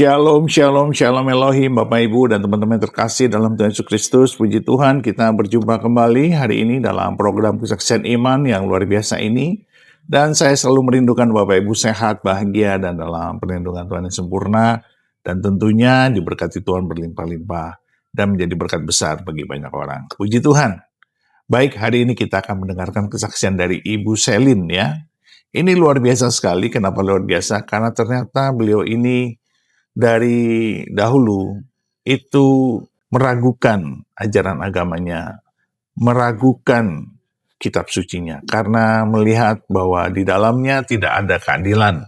Shalom, shalom, shalom Elohim, Bapak Ibu dan teman-teman yang terkasih dalam Tuhan Yesus Kristus. Puji Tuhan, kita berjumpa kembali hari ini dalam program Kesaksian Iman yang luar biasa ini. Dan saya selalu merindukan Bapak Ibu sehat, bahagia, dan dalam perlindungan Tuhan yang sempurna. Dan tentunya diberkati Tuhan berlimpah-limpah dan menjadi berkat besar bagi banyak orang. Puji Tuhan. Baik, hari ini kita akan mendengarkan kesaksian dari Ibu Selin ya. Ini luar biasa sekali. Kenapa luar biasa? Karena ternyata beliau ini dari dahulu itu meragukan ajaran agamanya, meragukan kitab sucinya, karena melihat bahwa di dalamnya tidak ada keadilan.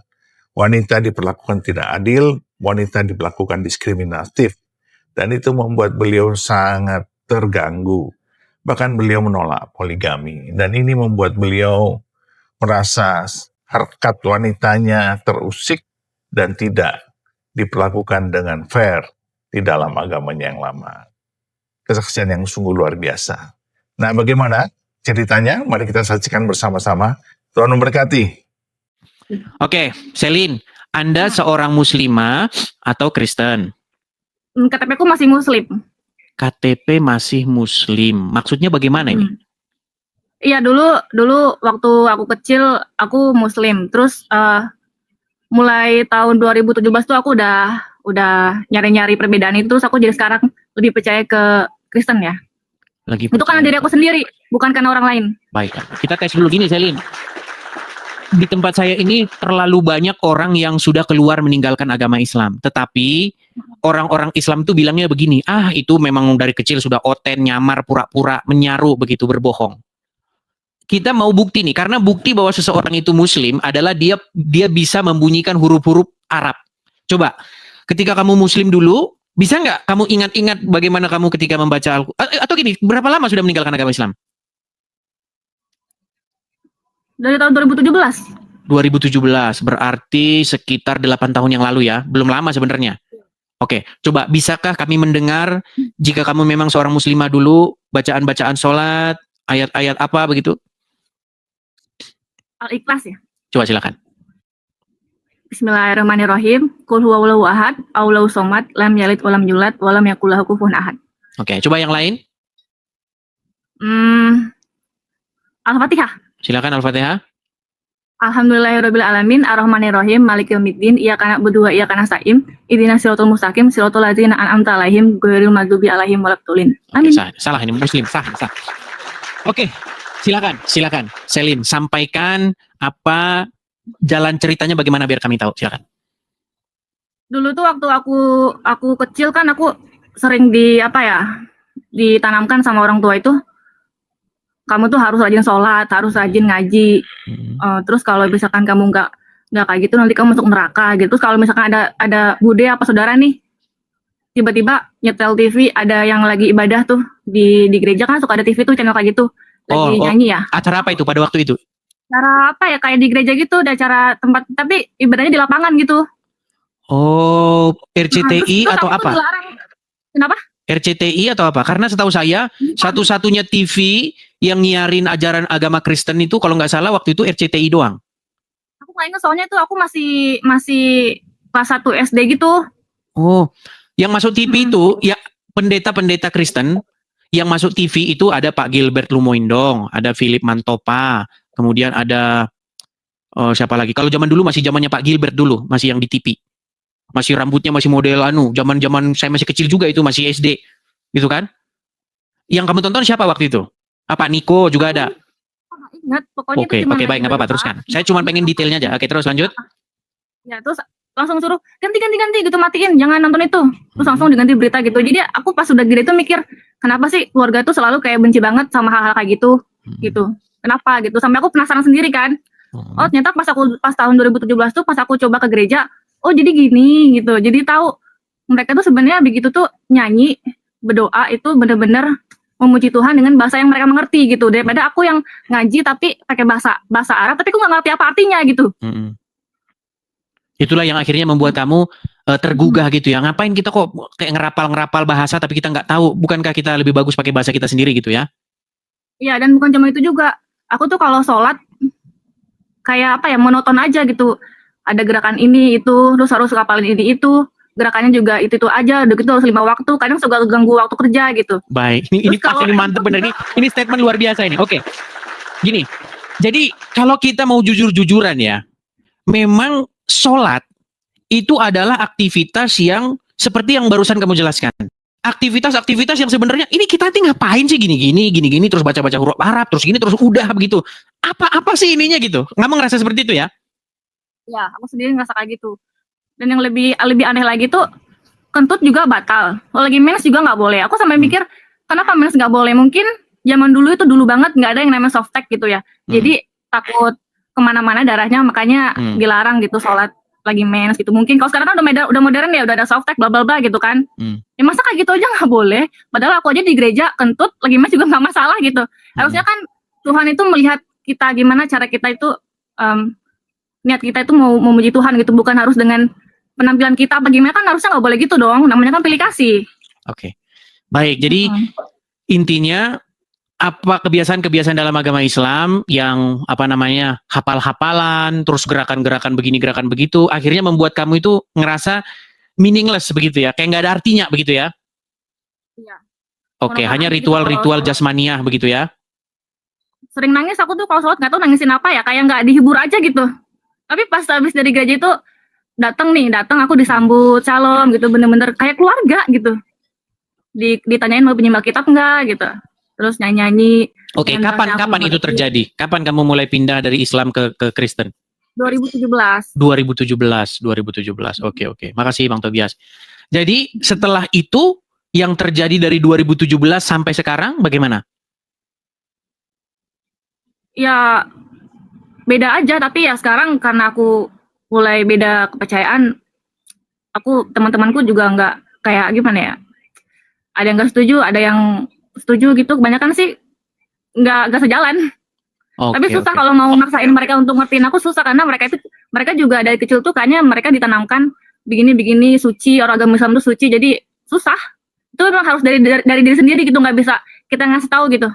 Wanita diperlakukan tidak adil, wanita diperlakukan diskriminatif, dan itu membuat beliau sangat terganggu. Bahkan beliau menolak poligami, dan ini membuat beliau merasa harkat wanitanya terusik dan tidak diperlakukan dengan fair di dalam agamanya yang lama. Kesaksian yang sungguh luar biasa. Nah, bagaimana ceritanya? Mari kita saksikan bersama-sama. Tuhan memberkati. Oke, Selin, Anda seorang muslimah atau Kristen? KTP ku masih muslim. KTP masih muslim. Maksudnya bagaimana ini? Iya, dulu waktu aku kecil aku muslim. Terus mulai tahun 2017 tuh aku udah nyari-nyari perbedaan itu, terus aku jadi sekarang lebih percaya ke Kristen ya. Itu karena diri aku sendiri, bukan karena orang lain. Baik, kita tes dulu gini, Selin. Di tempat saya ini terlalu banyak orang yang sudah keluar meninggalkan agama Islam. Tetapi orang-orang Islam tuh bilangnya begini, itu memang dari kecil sudah oten, nyamar, pura-pura, menyaru, begitu berbohong. Kita mau bukti nih, karena bukti bahwa seseorang itu muslim adalah dia bisa membunyikan huruf-huruf Arab. Coba, ketika kamu muslim dulu, bisa nggak kamu ingat-ingat bagaimana kamu ketika membaca Al-Quran? Atau gini, berapa lama sudah meninggalkan agama Islam? Dari tahun 2017. 2017, berarti sekitar 8 tahun yang lalu ya, belum lama sebenarnya. Oke, coba bisakah kami mendengar jika kamu memang seorang muslimah dulu, bacaan-bacaan sholat, ayat-ayat apa begitu? Al-Ikhlas ya. Coba silakan. Bismillahirrahmanirrahim. Qul huwallahu ahad, Allahu somad, lam yalid walam yulad, walam yakul lahu kufuwan ahad. Oke, coba yang lain. Al-Fatihah. Silakan Al-Fatihah. Alhamdulillahirabbil alamin, arrahmanirrahim, maliki yaumiddin, iyyaka na'budu wa iyyaka nasta'in, ihdinas siratal mustaqim, siratal ladzina an'amta 'alaihim ghairil maghdubi alaihim waladdallin. Amin. Salah ini muslim, sah. Oke. Silakan. Selin, sampaikan apa jalan ceritanya bagaimana biar kami tahu. Silakan. Dulu tuh waktu aku kecil kan aku sering ditanamkan sama orang tua itu, kamu tuh harus rajin sholat, harus rajin ngaji. Terus kalau misalkan kamu nggak kayak gitu nanti kamu masuk neraka gitu. Terus kalau misalkan ada bude apa saudara nih tiba-tiba nyetel TV, ada yang lagi ibadah tuh di gereja kan suka ada TV tuh channel kayak gitu. Lagi nyanyi ya. Acara apa itu pada waktu itu? Acara apa ya, kayak di gereja gitu, ada acara tempat tapi ibadahnya di lapangan gitu. Oh, RCTI terus atau apa? Kenapa? RCTI atau apa? Karena setahu saya satu-satunya TV yang nyiarin ajaran agama Kristen itu kalau nggak salah waktu itu RCTI doang. Aku nggak ingat soalnya itu aku masih kelas 1 SD gitu. Oh, yang masuk TV itu ya pendeta-pendeta Kristen. Yang masuk TV itu ada Pak Gilbert Lumoindong, ada Philip Mantopa, kemudian ada siapa lagi? Kalau zaman dulu masih zamannya Pak Gilbert dulu, masih yang di TV. Masih rambutnya masih model zaman-zaman saya masih kecil juga itu, masih SD. Gitu kan? Yang kamu tonton siapa waktu itu? Pak Niko juga ada. Ingat, pokoknya Oke, baik, nggak apa-apa, teruskan. Saya cuma pengen detailnya aja. Oke, terus lanjut. Ya, terus langsung suruh ganti gitu, matiin, jangan nonton itu. Terus langsung diganti berita gitu. Jadi aku pas udah gede tuh mikir, kenapa sih keluarga tuh selalu kayak benci banget sama hal-hal kayak gitu. Gitu. Kenapa gitu? Sampai aku penasaran sendiri kan. Oh, ternyata pas tahun 2017 tuh pas aku coba ke gereja, oh jadi gini gitu. Jadi tahu mereka tuh sebenarnya begitu tuh nyanyi, berdoa itu bener-bener memuji Tuhan dengan bahasa yang mereka mengerti gitu. Daripada aku yang ngaji tapi pakai bahasa Arab tapi aku nggak ngerti apa artinya gitu. Itulah yang akhirnya membuat kamu tergugah gitu ya. Ngapain kita kok kayak ngerapal bahasa tapi kita nggak tahu. Bukankah kita lebih bagus pakai bahasa kita sendiri gitu ya? Iya, dan bukan cuma itu juga. Aku tuh kalau sholat kayak monoton aja gitu. Ada gerakan ini itu, terus harus ngapalin ini itu. gerakannya juga itu aja, udah gitu harus 5 waktu, kadang suka ganggu waktu kerja gitu. Baik, ini Terus pas kalau ini mantep bener ini statement luar biasa ini. Oke, gini. Jadi kalau kita mau jujur-jujuran ya, memang sholat itu adalah aktivitas yang seperti yang barusan kamu jelaskan. Aktivitas-aktivitas yang sebenarnya ini kita nanti ngapain sih gini-gini terus baca-baca huruf Arab terus gini terus udah begitu. Apa sih ininya gitu? Kamu ngerasa seperti itu ya? Ya, aku sendiri ngerasa kayak gitu. Dan yang lebih aneh lagi tuh, kentut juga batal. Kalau lagi mens juga nggak boleh. Aku sampai mikir, kenapa mens nggak boleh? Mungkin zaman dulu itu dulu banget nggak ada yang namanya softtek gitu ya. Jadi takut kemana-mana darahnya, makanya dilarang gitu sholat lagi mens gitu. Mungkin kalau sekarang kan udah modern ya, udah ada softtek bla bla bla gitu kan. Ya masa kayak gitu aja nggak boleh? Padahal aku aja di gereja kentut lagi mens juga nggak masalah gitu. Harusnya kan Tuhan itu melihat kita gimana cara kita itu niat kita itu mau memuji Tuhan gitu, bukan harus dengan penampilan kita apa gimana, kan harusnya nggak boleh gitu dong, namanya kan pilih kasih. Oke. Baik, jadi intinya apa kebiasaan-kebiasaan dalam agama Islam yang apa namanya hafal-hafalan, terus gerakan-gerakan begini, gerakan begitu, akhirnya membuat kamu itu ngerasa meaningless begitu ya, kayak nggak ada artinya begitu ya? Iya. Oke, hanya ritual-ritual jasmaniah begitu ya? Sering nangis aku tuh kalau sholat nggak tahu nangisin apa ya, kayak nggak dihibur aja gitu. Tapi pas habis dari gereja itu datang aku disambut shalom gitu, bener-bener kayak keluarga gitu. Ditanyain mau penyembah kitab enggak gitu. Terus nyanyi-nyanyi. Oke, kapan itu terjadi? Kapan kamu mulai pindah dari Islam ke Kristen? 2017. 2017. Oke. Makasih Bang Tobias. Jadi setelah itu yang terjadi dari 2017 sampai sekarang bagaimana? Ya beda aja, tapi ya sekarang karena aku mulai beda kepercayaan, teman-temanku juga nggak kayak gimana ya, ada yang nggak setuju, ada yang setuju gitu, kebanyakan sih nggak sejalan. Tapi susah kalau mau maksain mereka untuk ngertiin aku, susah karena mereka juga dari kecil tuh kayaknya mereka ditanamkan begini suci, orang agama Islam tuh suci, jadi susah. Itu memang harus dari diri sendiri gitu, nggak bisa kita ngasih tahu gitu.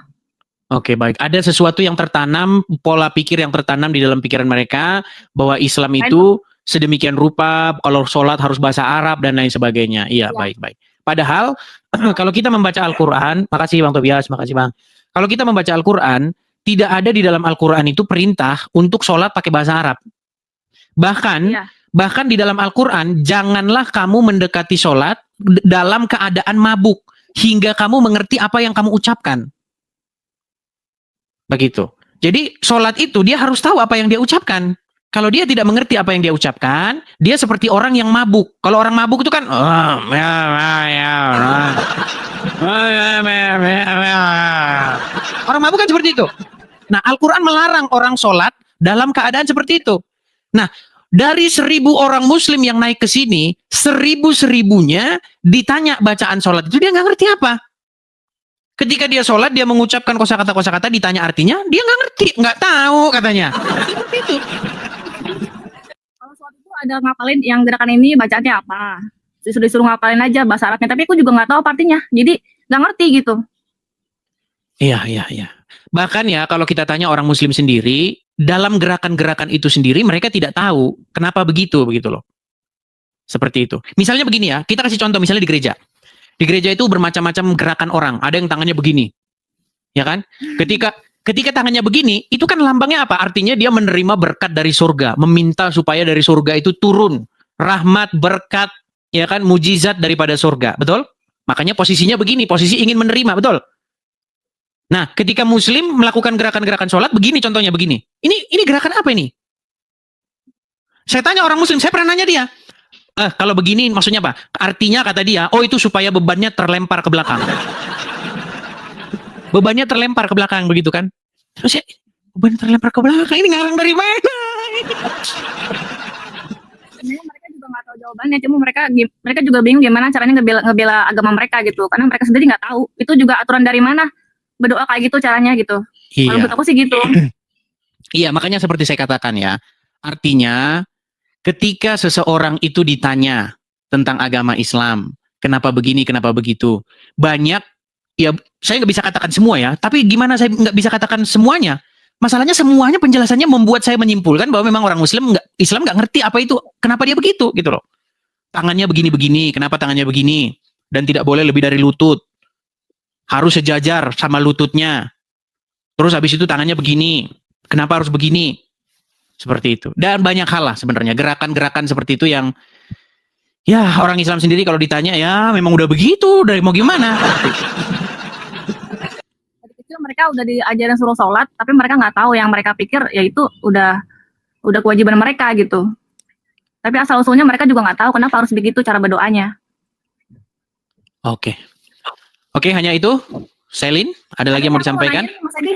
Oke, baik. Ada sesuatu yang tertanam, pola pikir yang tertanam di dalam pikiran mereka bahwa Islam itu sedemikian rupa, kalau sholat harus bahasa Arab dan lain sebagainya. Iya, baik. Padahal kalau kita membaca Al-Quran, makasih Bang Tobias, makasih Bang. Kalau kita membaca Al-Quran, tidak ada di dalam Al-Quran itu perintah untuk sholat pakai bahasa Arab. Bahkan di dalam Al-Quran, janganlah kamu mendekati sholat dalam keadaan mabuk, hingga kamu mengerti apa yang kamu ucapkan. Begitu. Jadi sholat itu dia harus tahu apa yang dia ucapkan. Kalau dia tidak mengerti apa yang dia ucapkan, dia seperti orang yang mabuk. Kalau orang mabuk itu kan orang mabuk kan seperti itu. Nah, Al-Quran melarang orang sholat dalam keadaan seperti itu. Nah, dari 1000 orang muslim yang naik ke sini, 1000-1000-nya ditanya bacaan sholat itu dia nggak ngerti apa. Ketika dia sholat, dia mengucapkan kosakata-kosakata, ditanya artinya, dia nggak ngerti, nggak tahu katanya. Itu. Kalau sholat itu ada ngapalin yang gerakan ini bacaannya apa. Disuruh ngapalin aja bahasa Arabnya, tapi aku juga nggak tahu artinya. Jadi nggak ngerti gitu. Iya. Bahkan ya, kalau kita tanya orang muslim sendiri, dalam gerakan-gerakan itu sendiri, mereka tidak tahu kenapa begitu loh. Seperti itu. Misalnya begini ya, kita kasih contoh misalnya di gereja. Di gereja itu bermacam-macam gerakan orang. Ada yang tangannya begini. Ya kan? Ketika tangannya begini, itu kan lambangnya apa? Artinya dia menerima berkat dari surga. Meminta supaya dari surga itu turun. Rahmat, berkat, ya kan? Mujizat daripada surga. Betul? Makanya posisinya begini. Posisi ingin menerima. Betul? Nah, ketika muslim melakukan gerakan-gerakan sholat, begini contohnya begini. Ini gerakan apa ini? Saya tanya orang muslim, saya pernah nanya dia. Kalau begini maksudnya apa? Artinya kata dia, itu supaya bebannya terlempar ke belakang. Bebannya terlempar ke belakang begitu kan? Terus ya, beban terlempar ke belakang ini ngarang dari mana? Sebenarnya mereka juga nggak tahu jawabannya, cuma mereka juga bingung gimana caranya ngebela agama mereka gitu, karena mereka sendiri nggak tahu. Itu juga aturan dari mana berdoa kayak gitu caranya gitu. Kalau menurut aku sih gitu. Iya, makanya seperti saya katakan ya, artinya ketika seseorang itu ditanya tentang agama Islam, kenapa begini, kenapa begitu, banyak, ya saya nggak bisa katakan semua ya, tapi gimana saya nggak bisa katakan semuanya? Masalahnya semuanya penjelasannya membuat saya menyimpulkan bahwa memang orang Islam nggak ngerti apa itu, kenapa dia begitu gitu loh. tangannya begini-begini. Kenapa tangannya begini? Dan tidak boleh lebih dari lutut. Harus sejajar sama lututnya. Terus habis itu tangannya begini. Kenapa harus begini? Seperti itu. Dan banyak hal lah sebenarnya. Gerakan-gerakan seperti itu yang ya orang Islam sendiri kalau ditanya ya memang udah begitu. Dari mau gimana? Dari kecil mereka udah diajarin suruh sholat, tapi mereka nggak tahu, yang mereka pikir ya itu udah kewajiban mereka gitu. Tapi asal usulnya mereka juga nggak tahu kenapa harus begitu cara berdoanya. Oke. Oke, hanya itu. Selin, ada lagi yang mau disampaikan? Nanya nih, Mas Edi,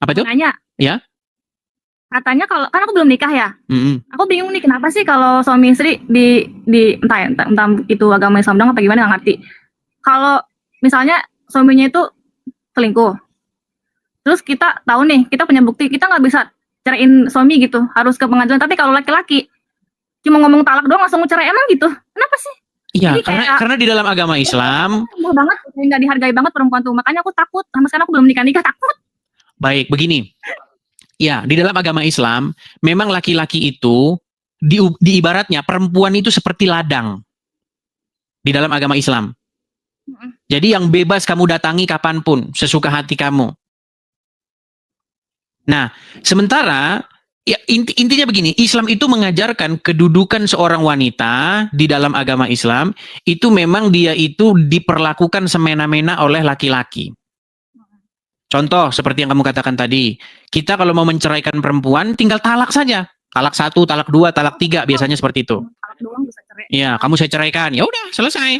Apa itu? nanya. Ya. Katanya kalau kan aku belum nikah ya. Mm-mm. Aku bingung nih kenapa sih kalau suami istri di entah itu agama Islam dong apa gimana, nggak ngerti. Kalau misalnya suaminya itu selingkuh, terus kita tahu nih, kita punya bukti, kita nggak bisa ceraiin suami gitu, harus ke pengadilan. Tapi kalau laki-laki cuma ngomong talak doang langsung cerai, emang gitu? Kenapa sih? Iya, Jadi kayak karena di dalam agama Islam, mudah banget, nggak dihargai banget perempuan tuh. Makanya aku takut. Sama sekarang aku belum nikah takut. baik begini. Ya, di dalam agama Islam, memang laki-laki itu diibaratnya perempuan itu seperti ladang di dalam agama Islam. Jadi yang bebas kamu datangi kapanpun, sesuka hati kamu. Nah, sementara ya intinya begini, Islam itu mengajarkan kedudukan seorang wanita di dalam agama Islam itu memang dia itu diperlakukan semena-mena oleh laki-laki. Contoh seperti yang kamu katakan tadi, kita kalau mau menceraikan perempuan tinggal talak saja. Talak 1, talak 2, talak 3 biasanya seperti itu. Talak doang bisa cerai. Ya, kamu saya ceraikan. Ya udah, selesai.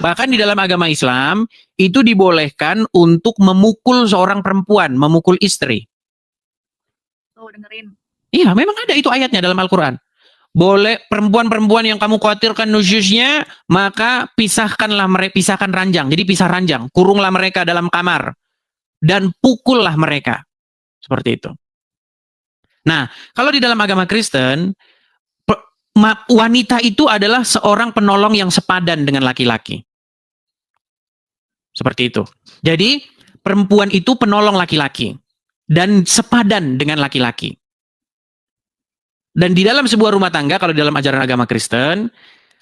Bahkan di dalam agama Islam itu dibolehkan untuk memukul seorang perempuan, memukul istri. Tuh dengerin. Iya, memang ada itu ayatnya dalam Al-Qur'an. Boleh perempuan-perempuan yang kamu khawatirkan nusyusnya, maka pisahkan ranjang. Jadi pisah ranjang, kurunglah mereka dalam kamar dan pukullah mereka. Seperti itu. Nah, kalau di dalam agama Kristen, wanita itu adalah seorang penolong yang sepadan dengan laki-laki. Seperti itu. Jadi, perempuan itu penolong laki-laki dan sepadan dengan laki-laki. Dan di dalam sebuah rumah tangga, kalau di dalam ajaran agama Kristen,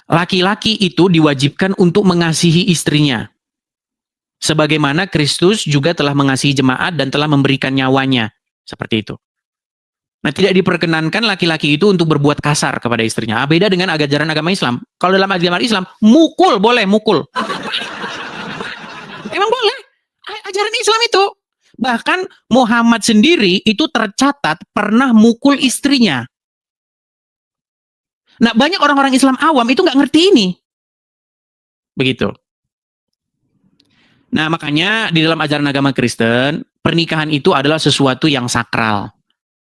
laki-laki itu diwajibkan untuk mengasihi istrinya. Sebagaimana Kristus juga telah mengasihi jemaat dan telah memberikan nyawanya. Seperti itu. Nah, tidak diperkenankan laki-laki itu untuk berbuat kasar kepada istrinya. Beda dengan ajaran agama Islam. Kalau dalam ajaran Islam, mukul boleh, mukul. Emang boleh. Ajaran Islam itu. Bahkan Muhammad sendiri itu tercatat pernah mukul istrinya. Nah, banyak orang-orang Islam awam itu nggak ngerti ini. Begitu. Nah, makanya di dalam ajaran agama Kristen, pernikahan itu adalah sesuatu yang sakral.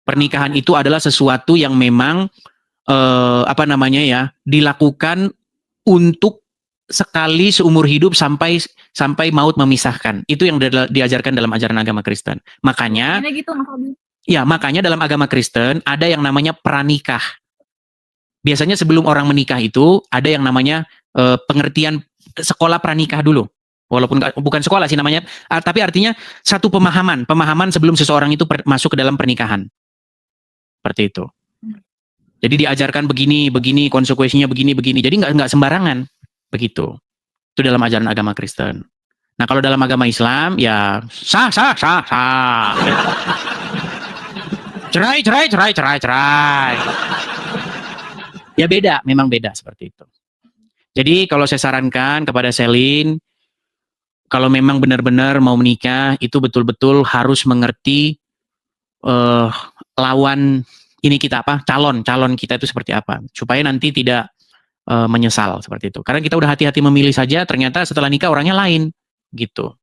Pernikahan itu adalah sesuatu yang memang dilakukan untuk sekali seumur hidup sampai maut memisahkan. Itu yang diajarkan dalam ajaran agama Kristen. Makanya gitu, makanya dalam agama Kristen ada yang namanya pranikah. Biasanya sebelum orang menikah itu ada yang namanya pengertian sekolah pranikah dulu. Walaupun bukan sekolah sih namanya, tapi artinya satu pemahaman sebelum seseorang itu masuk ke dalam pernikahan. Seperti itu. Jadi diajarkan begini, konsekuensinya begini. Jadi nggak sembarangan. Begitu. Itu dalam ajaran agama Kristen. Nah, kalau dalam agama Islam ya sah. Cerai. Ya beda, memang beda seperti itu. Jadi kalau saya sarankan kepada Selin, kalau memang benar-benar mau menikah, itu betul-betul harus mengerti lawan ini kita calon kita itu seperti apa, supaya nanti tidak menyesal seperti itu. Karena kita udah hati-hati memilih saja, ternyata setelah nikah orangnya lain, gitu.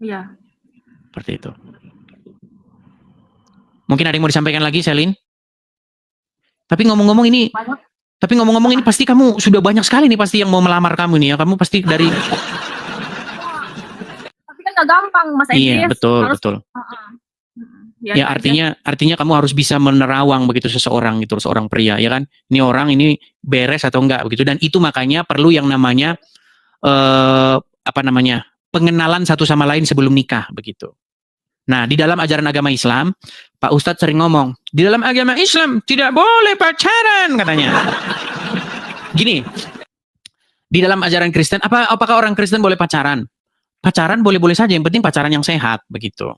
Iya. Seperti itu. Mungkin ada yang mau disampaikan lagi, Selin? Tapi ngomong-ngomong ini pasti kamu sudah banyak sekali nih pasti yang mau melamar kamu nih ya. Kamu pasti dari Tapi kan nggak gampang, Mas Edi. Iya, betul. Ya artinya kamu harus bisa menerawang begitu seseorang pria ya kan. Ini orang ini beres atau enggak begitu, dan itu makanya perlu yang namanya pengenalan satu sama lain sebelum nikah begitu. Nah, di dalam ajaran agama Islam, Pak Ustadz sering ngomong, di dalam agama Islam tidak boleh pacaran katanya. Gini, di dalam ajaran Kristen, apakah orang Kristen boleh pacaran? Pacaran boleh-boleh saja, yang penting pacaran yang sehat, begitu.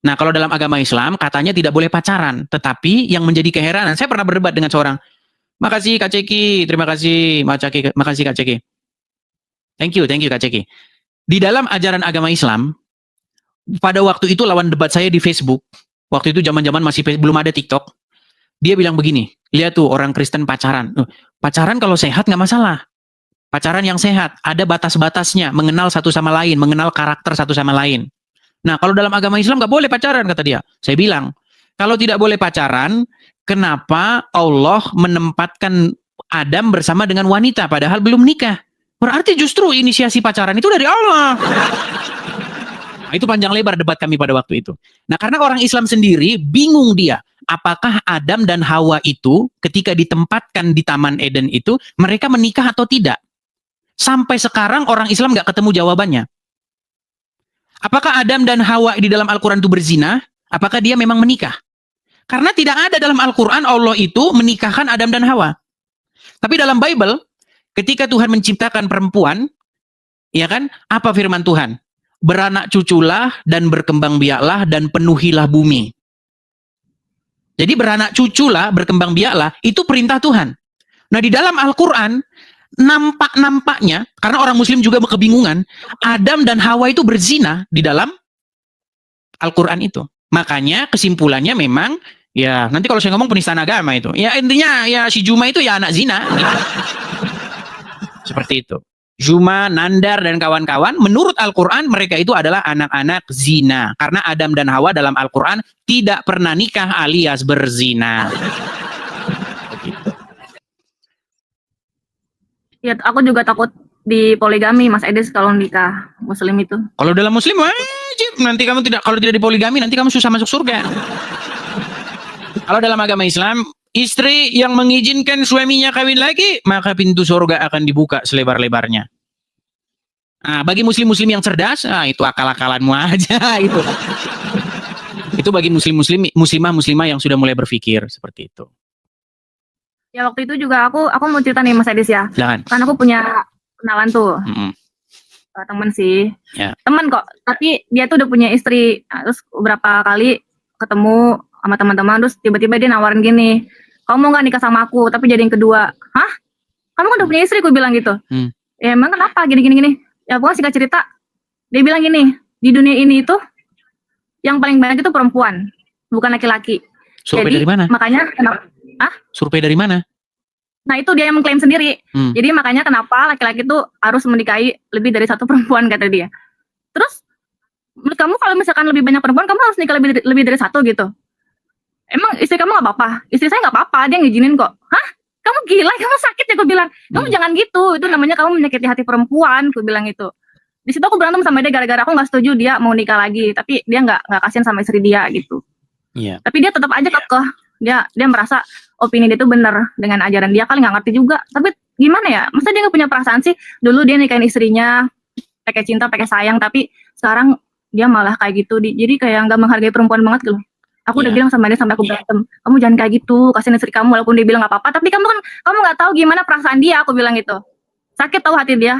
Nah, kalau dalam agama Islam, katanya tidak boleh pacaran. Tetapi yang menjadi keheranan, saya pernah berdebat dengan seorang, makasih Kak Ceki, terima kasih, makasih Kak Ceki. Thank you Kak Ceki. Di dalam ajaran agama Islam, pada waktu itu lawan debat saya di Facebook, waktu itu zaman-zaman masih belum ada TikTok, dia bilang begini, lihat tuh orang Kristen pacaran. Pacaran kalau sehat nggak masalah. Pacaran yang sehat, ada batas-batasnya, mengenal satu sama lain, mengenal karakter satu sama lain. Nah, kalau dalam agama Islam nggak boleh pacaran, kata dia. Saya bilang, kalau tidak boleh pacaran, kenapa Allah menempatkan Adam bersama dengan wanita, padahal belum nikah? Berarti justru inisiasi pacaran itu dari Allah. Nah, itu panjang lebar debat kami pada waktu itu. Nah, karena orang Islam sendiri bingung dia, apakah Adam dan Hawa itu ketika ditempatkan di Taman Eden itu, mereka menikah atau tidak? Sampai sekarang orang Islam nggak ketemu jawabannya. Apakah Adam dan Hawa di dalam Al-Quran itu berzina? Apakah dia memang menikah? Karena tidak ada dalam Al-Quran Allah itu menikahkan Adam dan Hawa. Tapi dalam Bible, ketika Tuhan menciptakan perempuan, ya kan? Apa firman Tuhan? Beranak cuculah dan berkembang biaklah dan penuhilah bumi. Jadi beranak cuculah, berkembang biaklah, itu perintah Tuhan. Nah, di dalam Al-Quran, nampaknya, karena orang Muslim juga kebingungan, Adam dan Hawa itu berzina di dalam Al-Quran itu. Makanya kesimpulannya memang, ya nanti kalau saya ngomong penistaan agama itu, ya intinya ya si Juma itu ya anak zina. Gitu. Seperti itu. Juma, Nandar, dan kawan-kawan, menurut Al-Quran mereka itu adalah anak-anak zina. Karena Adam dan Hawa dalam Al-Quran tidak pernah nikah alias berzina. Begitu. Ya, aku juga takut di poligami, Mas Edis, kalau nikah Muslim itu. Kalau dalam Muslim wajib, nanti kamu kalau tidak dipoligami nanti kamu susah masuk surga. Kalau dalam agama Islam, istri yang mengizinkan suaminya kawin lagi, maka pintu surga akan dibuka selebar-lebarnya. Nah, bagi muslim-muslim yang cerdas, itu akal-akalanmu aja itu. Itu bagi muslimah-muslimah yang sudah mulai berpikir seperti itu. Ya, waktu itu juga aku mau cerita nih Mas Edis ya. Jangan. Kan aku punya kenalan tuh. Temen sih. Ya. Teman kok, tapi dia tuh udah punya istri. Nah, terus beberapa kali ketemu sama teman-teman, terus tiba-tiba dia nawarin gini, kamu mau gak nikah sama aku, tapi jadi yang kedua. Hah? Kamu kan udah punya istri, gue bilang gitu. Ya emang kenapa, gini. Ya pokoknya singkat cerita, dia bilang gini, di dunia ini itu, yang paling banyak itu perempuan, bukan laki-laki. Survei Jadi, dari mana? Makanya, kenapa? Survei dari mana? Nah itu dia yang mengklaim sendiri. Jadi makanya kenapa laki-laki itu harus menikahi lebih dari satu perempuan, kata dia. Terus, menurut kamu kalau misalkan lebih banyak perempuan, kamu harus nikah lebih dari satu gitu? Emang istri kamu gak apa-apa? Istri saya gak apa-apa, dia ngizinin kok. Hah? Kamu gila, kamu sakit ya, gue bilang. Kamu jangan gitu, itu namanya kamu menyakiti hati perempuan, gue bilang itu. Di situ aku berantem sama dia gara-gara aku gak setuju dia mau nikah lagi, tapi dia gak kasihan sama istri dia gitu. Iya. Tapi dia tetap aja kekeh. Dia merasa opini dia itu benar dengan ajaran dia, kali nggak ngerti juga. Tapi gimana ya? Masa dia nggak punya perasaan sih? Dulu dia nikahin istrinya pakai cinta, pakai sayang, tapi sekarang dia malah kayak gitu. Jadi kayak nggak menghargai perempuan banget gitu. Aku udah bilang sama dia sampai aku berantem, kamu jangan kayak gitu, kasihin istri kamu, walaupun dia bilang nggak apa-apa, tapi kamu nggak tahu gimana perasaan dia, aku bilang gitu. Sakit tahu hati dia.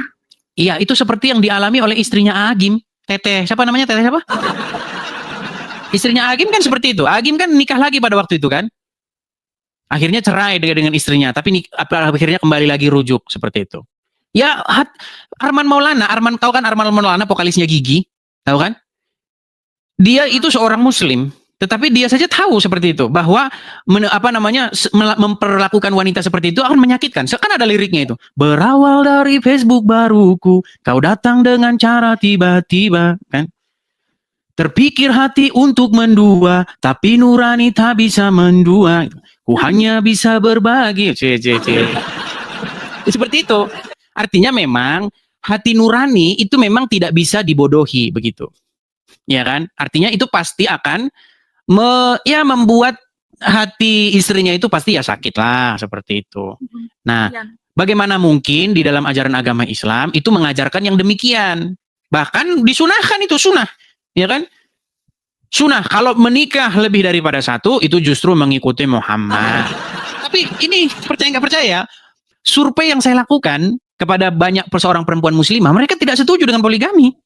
Iya, itu seperti yang dialami oleh istrinya Agim, Teteh. Siapa namanya? Teteh siapa? Istrinya Agim kan seperti itu. Agim kan nikah lagi pada waktu itu kan. Akhirnya cerai dengan istrinya, tapi akhirnya kembali lagi rujuk seperti itu. Ya, Arman Maulana, tahu kan Arman Maulana, vokalisnya Gigi, tahu kan? Dia itu seorang Muslim, tetapi dia saja tahu seperti itu bahwa memperlakukan wanita seperti itu akan menyakitkan. Kan ada liriknya itu. Berawal dari Facebook baruku, kau datang dengan cara tiba-tiba, kan? Terpikir hati untuk mendua, tapi nurani tak bisa mendua. Ku hanya bisa berbagi. Seperti itu. Artinya memang hati nurani itu memang tidak bisa dibodohi begitu. Ya kan? Artinya itu pasti akan membuat hati istrinya itu pasti ya sakit lah seperti itu. Nah, bagaimana mungkin di dalam ajaran agama Islam itu mengajarkan yang demikian? Bahkan disunahkan itu sunnah. Ya kan? Sunnah. Kalau menikah lebih daripada satu, itu justru mengikuti Muhammad. Tapi ini percaya nggak percaya, survei yang saya lakukan kepada banyak seorang perempuan muslimah, mereka tidak setuju dengan poligami.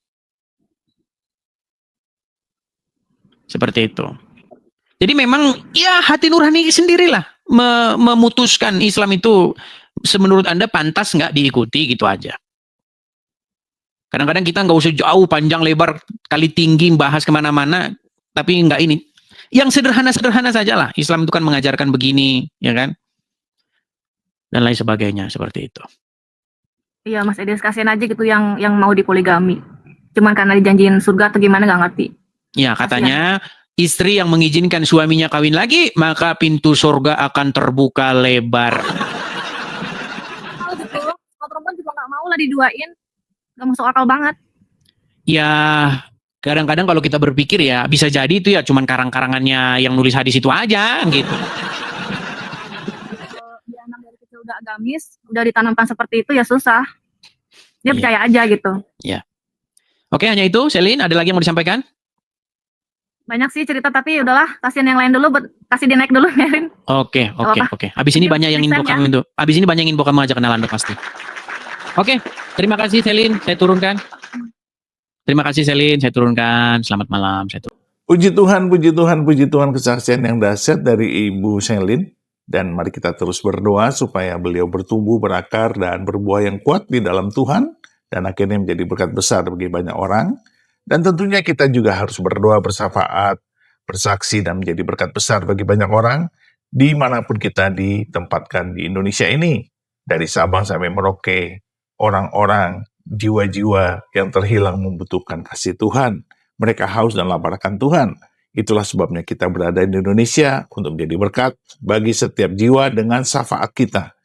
Seperti itu. Jadi memang ya hati nurani sendirilah memutuskan Islam itu menurut Anda pantas nggak diikuti, gitu aja. Kadang-kadang kita nggak usah jauh panjang lebar kali tinggi bahas kemana-mana, tapi nggak ini. Yang sederhana-sederhana saja lah. Islam itu kan mengajarkan begini, ya kan? Dan lain sebagainya, seperti itu. Iya Mas Edes, kasihan aja gitu yang mau dipoligami. Cuman karena dijanjiin surga atau gimana nggak ngerti. Ya, katanya istri yang mengizinkan suaminya kawin lagi, maka pintu surga akan terbuka lebar. Kalau gitu, kalau perempuan juga nggak mau lah diduain. Nggak masuk akal banget. Ya, kadang-kadang kalau kita berpikir ya, bisa jadi itu ya cuman karang-karangannya yang nulis hadis itu aja, gitu. Dia anak dari kecil udah agamis, udah ditanamkan seperti itu ya susah. Iya. Dia percaya aja gitu. Oke, hanya itu. Selin, ada lagi yang mau disampaikan? Banyak sih cerita tapi udahlah, kasihin yang lain dulu, kasih dia naik dulu, Merin. Oke. apa-apa. Habis ini Thank you. banyak yang ingin Next time kami untuk. Habis ini banyak yang ingin kamu ajak kenalan tuh pasti. Oke, terima kasih Selin, saya turunkan. Terima kasih Selin, saya turunkan. Selamat malam, saya turunkan. Puji Tuhan, puji Tuhan, puji Tuhan, kesaksian yang dahsyat dari Ibu Selin. Dan mari kita terus berdoa supaya beliau bertumbuh, berakar, dan berbuah yang kuat di dalam Tuhan. Dan akhirnya menjadi berkat besar bagi banyak orang. Dan tentunya kita juga harus berdoa, bersyafaat, bersaksi, dan menjadi berkat besar bagi banyak orang. Dimanapun kita ditempatkan di Indonesia ini. Dari Sabang sampai Merauke, orang-orang, jiwa-jiwa yang terhilang membutuhkan kasih Tuhan. Mereka haus dan lapar akan Tuhan. Itulah sebabnya kita berada di Indonesia untuk menjadi berkat bagi setiap jiwa dengan syafaat kita,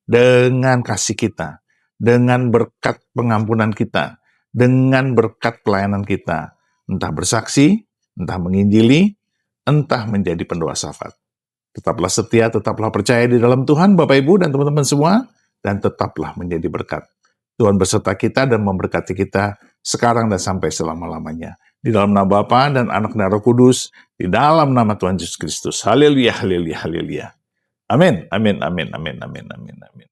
dengan kasih kita, dengan berkat pengampunan kita, dengan berkat pelayanan kita. Entah bersaksi, entah menginjili, entah menjadi pendoa syafaat. Tetaplah setia, tetaplah percaya di dalam Tuhan, Bapak Ibu dan teman-teman semua, dan tetaplah menjadi berkat. Tuhan beserta kita dan memberkati kita sekarang dan sampai selama-lamanya. Di dalam nama Bapa dan Anak dan Roh Kudus, di dalam nama Tuhan Yesus Kristus. Haleluya, haleluya, haleluya. Amin, amin, amin, amin, amin, amin, amin.